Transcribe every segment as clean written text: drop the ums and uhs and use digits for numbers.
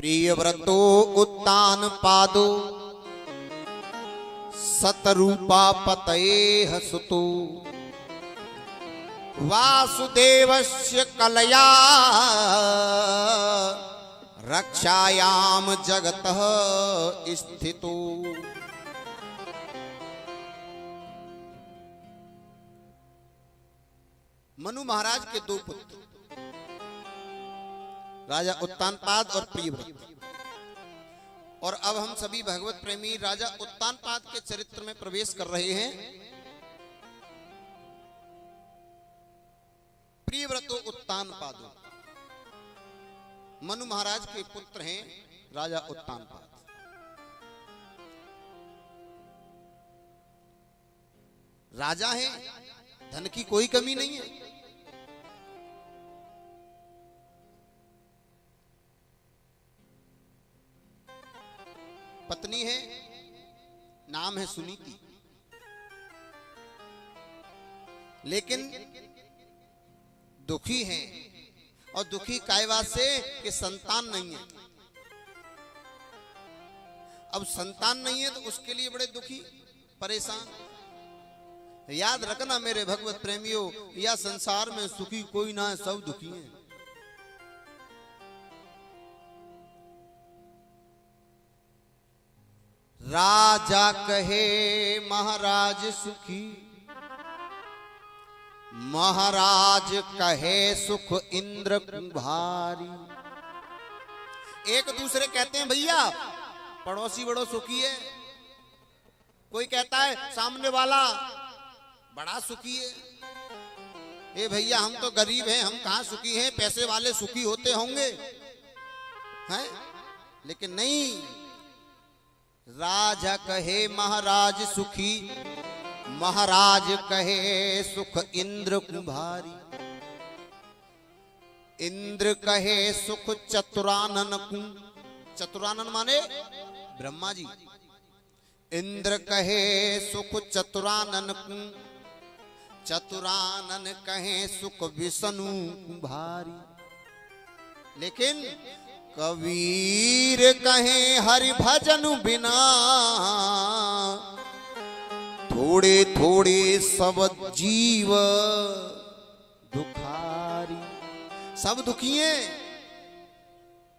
प्रियव्रतो उत्तान पादो सतरूपा पतये हसुतो वासुदेवस्य कलया रक्षायाम जगतः स्थितो। मनु महाराज के दो पुत्र राजा उत्तानपाद और प्रियव्रत। और अब हम सभी भगवत प्रेमी राजा उत्तानपाद के चरित्र में प्रवेश कर रहे हैं। प्रियव्रतो उत्तानपादो मनु महाराज के पुत्र हैं राजा उत्तानपाद। राजा हैं, धन की कोई कमी नहीं है। पत्नी है, नाम है सुनीति। लेकिन दुखी है, और दुखी कायवा से कि संतान नहीं है। अब संतान नहीं है तो उसके लिए बड़े दुखी परेशान। याद रखना मेरे भगवत प्रेमियों, या संसार में सुखी कोई ना है, सब दुखी हैं। राजा कहे महाराज सुखी, महाराज कहे सुख इंद्र कुंभारी। एक दूसरे कहते हैं भैया पड़ोसी बड़ो सुखी है, कोई कहता है सामने वाला बड़ा सुखी है। ए भैया हम तो गरीब हैं, हम कहां सुखी हैं, पैसे वाले सुखी होते होंगे हैं। लेकिन नहीं, राजा कहे महाराज सुखी, महाराज कहे सुख इंद्र कुंभारी। इंद्र कहे सुख चतुरानन कु, चतुरानन माने ब्रह्मा जी। इंद्र कहे सुख चतुरानन कु, चतुरानन कहे सुख विष्णु कुंभारी। लेकिन कबीर कहे हरि भजन बिना, थोड़े थोड़े सब जीव दुखारी। सब दुखी हैं,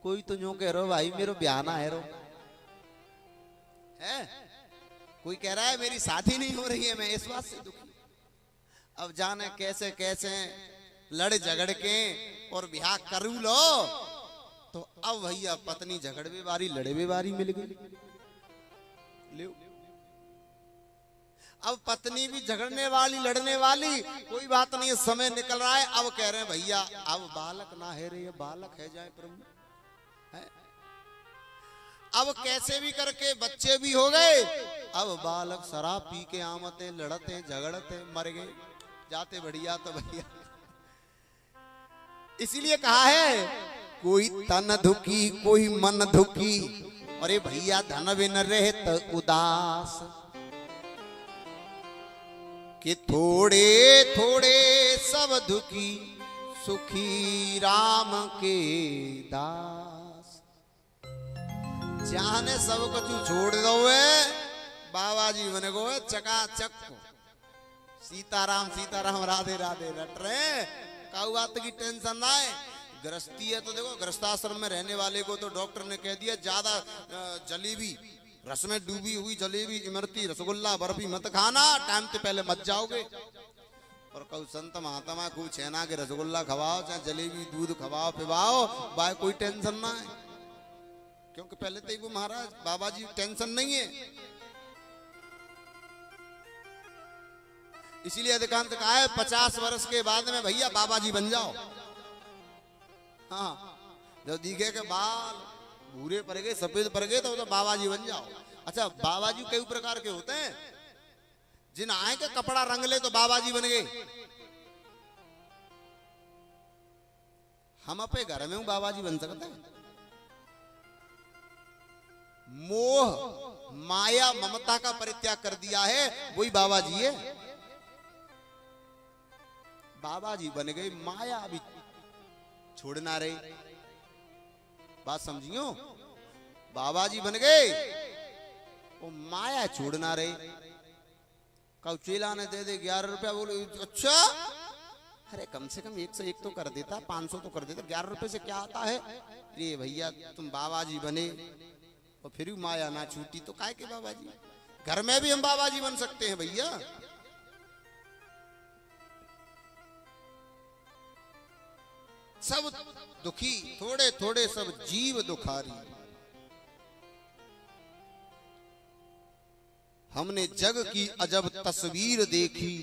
कोई तो यूं कह रहा भाई मेरो ब्याह ना है रो है। कोई कह रहा है मेरी शादी नहीं हो रही है, मैं इस बात से दुखी। अब जाने कैसे कैसे लड़ झगड़ के और ब्याह करू लो, तो अब भैया पत्नी झगड़वे बारी लड़वे बारी मिल गई। ले अब पत्नी भी झगड़ने वाली लड़ने वाली, कोई बात नहीं, समय निकल रहा है। अब कह रहे हैं भैया अब बालक ना है रे, ये बालक है जाए प्रभु है। अब कैसे भी करके बच्चे भी हो गए। अब बालक शराब पी के आमते लड़ते झगड़ते मर गए, जाते बढ़िया तो भैया। इसीलिए कहा है कोई तन दुखी कोई मन दुखी, अरे भैया धन बिन रहत उदास। कि थोड़े थोड़े सब दुखी, सुखी राम के दास। जाने सब कछु छोड़ दो बाबा जी बने गो चकाचक। सीताराम सीताराम राधे राधे रट रहे, काऊ बात की टेंशन ना है। गृहस्थी है तो देखो, गृहस्थाश्रम में रहने वाले को तो डॉक्टर ने कह दिया ज्यादा जलेबी, रस में डूबी हुई जलेबी, इमरती, रसगुल्ला, बर्फी मत खाना, टाइम से पहले मत जाओगे। और कहू संत महात्मा खूब छेना के रसगुल्ला खवाओ, चाहे जलेबी दूध खवाओ पिवाओ, बाय कोई टेंशन ना है। क्योंकि पहले तो वो महाराज बाबा जी टेंशन नहीं है। इसीलिए अधिकांश कहा है 50 वर्ष के बाद में भैया बाबा जी बन जाओ। हाँ, जब दिखे के बाल भूरे पड़ गए सफेद पड़ गए तो बाबा जी बन जाओ। अच्छा, बाबा जी कई प्रकार के होते हैं। जिन आए के कपड़ा रंग ले तो बाबा जी बन गए। हम अपने घर में बाबा जी बन सकते हैं। मोह माया ममता का परित्याग कर दिया है, वही बाबा जी है। बाबा जी बन गए, माया अभी छोड़ना रही। बात समझियो, बाबा जी बन गए, वो माया छोड़ना रहे। कौ चेला ने दे दे 11 रुपया, बोले अच्छा, अरे कम से कम 101 तो कर देता, 500 तो कर देता, 11 रुपए से क्या आता है। ये भैया तुम बाबा जी बने और फिर भी माया ना छूटी तो काहे के बाबा जी। घर में भी हम बाबा जी बन सकते हैं भैया। सब दुखी थोड़े थोड़े सब जीव दुखारी। हमने जग की अजब तस्वीर देखी,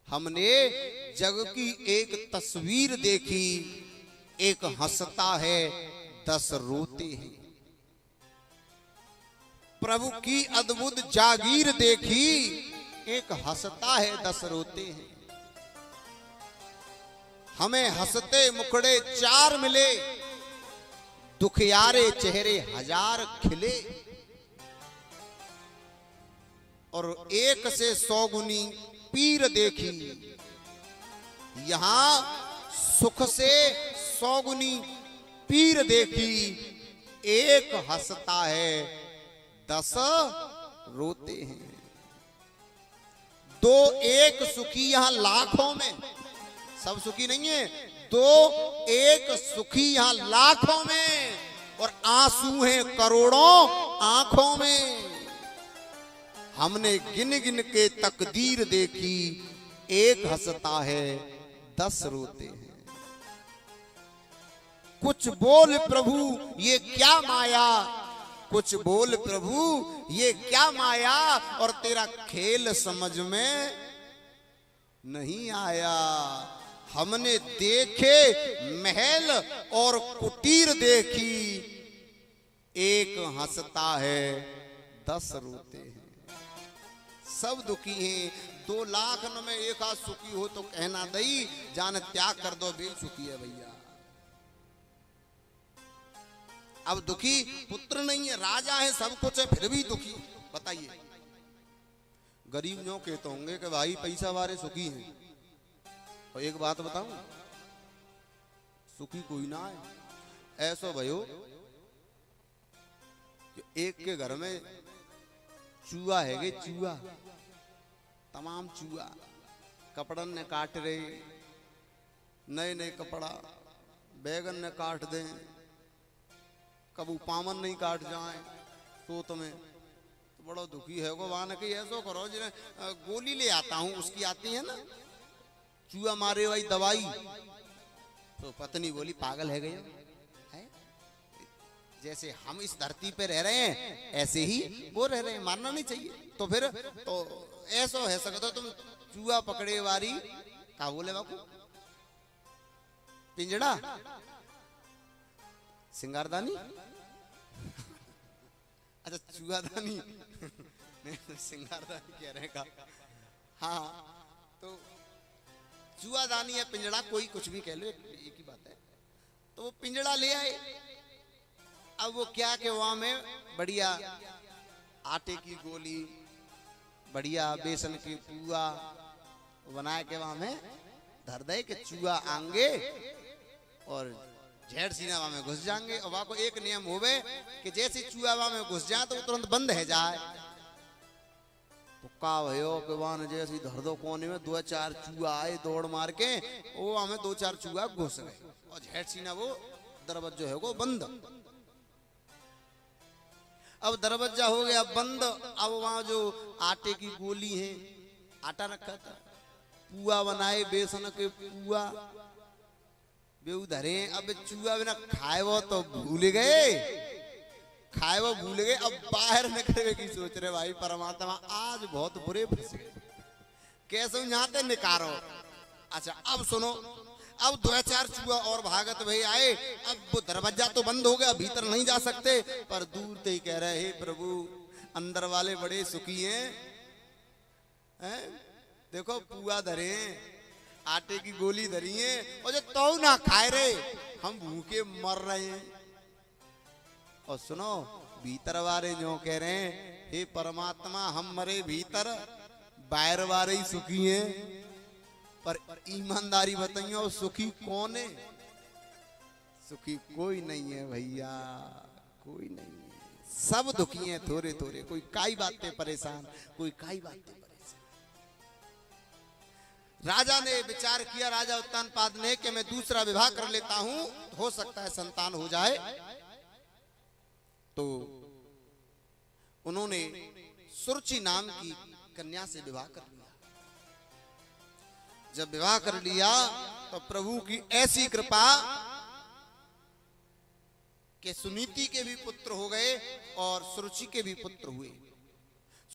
हमने जग की एक तस्वीर देखी, एक हंसता है 10 रोते हैं। प्रभु की अद्भुत जागीर देखी, एक हंसता है 10 रोते हैं। हमें हंसते मुखड़े 4 मिले, दुखियारे चेहरे 1000 खिले, और 1 से 100 गुनी पीर देखी। यहां सुख से 100 गुनी पीर देखी, एक हंसता है 10 रोते हैं। 2 1 सुखी यहां लाखों में, सब सुखी नहीं है, 2 1 सुखी यहां लाखों में, और आंसू हैं करोड़ों आंखों में। हमने गिन गिन के तकदीर देखी, एक हंसता है 10 रोते हैं। कुछ बोल प्रभु ये क्या माया, कुछ बोल प्रभु ये क्या माया, और तेरा खेल समझ में नहीं आया। हमने देखे महल और कुटीर देखी, एक हंसता है 10 रोते हैं। सब दुखी हैं, 2 लाख में 1 आध सुखी हो तो कहना दई, जान त्याग कर दो बेसुखी है भैया। अब दुखी पुत्र नहीं है, राजा है, सब कुछ है, फिर भी दुखी। बताइए, गरीब जो कहते होंगे कि भाई पैसा वाले सुखी हैं, और एक बात बताऊं, सुखी कोई ना है। ऐसा भयो कि एक के घर में चूहा है गे, चूहा, तमाम चूहा, कपड़न ने काट रहे, नए नए कपड़ा, बैगन ने काट दें, कबू पामन नहीं काट जाए तो तुम्हें तो बड़ा दुखी है। वान की ऐसा करो जिन्हें गोली ले आता हूं, उसकी आती है ना, चूहा मारे भाई दवाई। तो पत्नी बोली पागल है गया है, जैसे हम इस धरती पे रह रहे हैं ऐसे ही वो रह रहे हैं, मारना नहीं चाहिए। तो फिर तो ऐसा है सकता तुम चूहा पकड़े वारी का बोले बापू, पिंजड़ा सिंगारदानी, अच्छा चूहादानी सिंगारदानी कह रहे का। हाँ तो चूहादानी या पिंजड़ा, कोई कुछ भी कह लो, एक ही बात है। तो वो पिंजड़ा ले आए। अब वो क्या कि वहां में बढ़िया आटे की गोली, बढ़िया बेसन की पुआ बना के वहां में धर दे के चूहा आंगे और झेड़ सीना वहां में घुस जाएंगे। और वहां को एक नियम होवे कि जैसे चूहा वहां में घुस जाए तो तुरंत बंद है जाए। तो का भयो कि वहां जैसे धर दो कोने में 2-4 चूहा आए दौड़ मार के, वो वहां में 2-4 चूहा घुस गए और झेड़ सीना वो दरवाजा है वो बंद। अब दरवाजा हो गया बंद। अब वहां जो आटे की गोली है, आटा रखा था, पुआ बनाए बेसन के पुआ बेऊ धरे। अब चूहा बिना खाए वो तो भूल गए, खाए वो भूल गए। अब बाहर निकलने की सोच रहे भाई परमात्मा आज बहुत बुरे फंस गए, कैसे यहाँ निकारो। अच्छा अब सुनो, अब 2-4 चूहा और भागत भाई आए। अब वो दरवाजा तो बंद हो गया, भीतर नहीं जा सकते, पर दूर से ही कह रहे हे प्रभु अंदर वाले बड़े सुखी हैं, देखो पुआ धरे, आटे की गोली धरी है, और जो तो ना खाए रहे, हम भूखे मर रहे हैं। और सुनो भीतर वाले जो कह रहे हैं हे परमात्मा हम मरे भीतर, बाहर वाले ही सुखी हैं। पर ईमानदारी बताइए और सुखी कौन है? सुखी कोई नहीं है भैया, कोई नहीं है, सब दुखी हैं थोड़े थोड़े। कोई काई बात पे परेशान, कोई काई बात पे परेशान। राजा ने विचार किया, राजा उत्तानपाद ने, कि मैं दूसरा विवाह कर लेता हूं, हो सकता है संतान हो जाए। तो उन्होंने सुरुचि नाम की कन्या से विवाह कर लिया। जब विवाह कर लिया तो प्रभु की ऐसी कृपा कि सुनीति के भी पुत्र हो गए और सुरुचि के भी पुत्र हुए।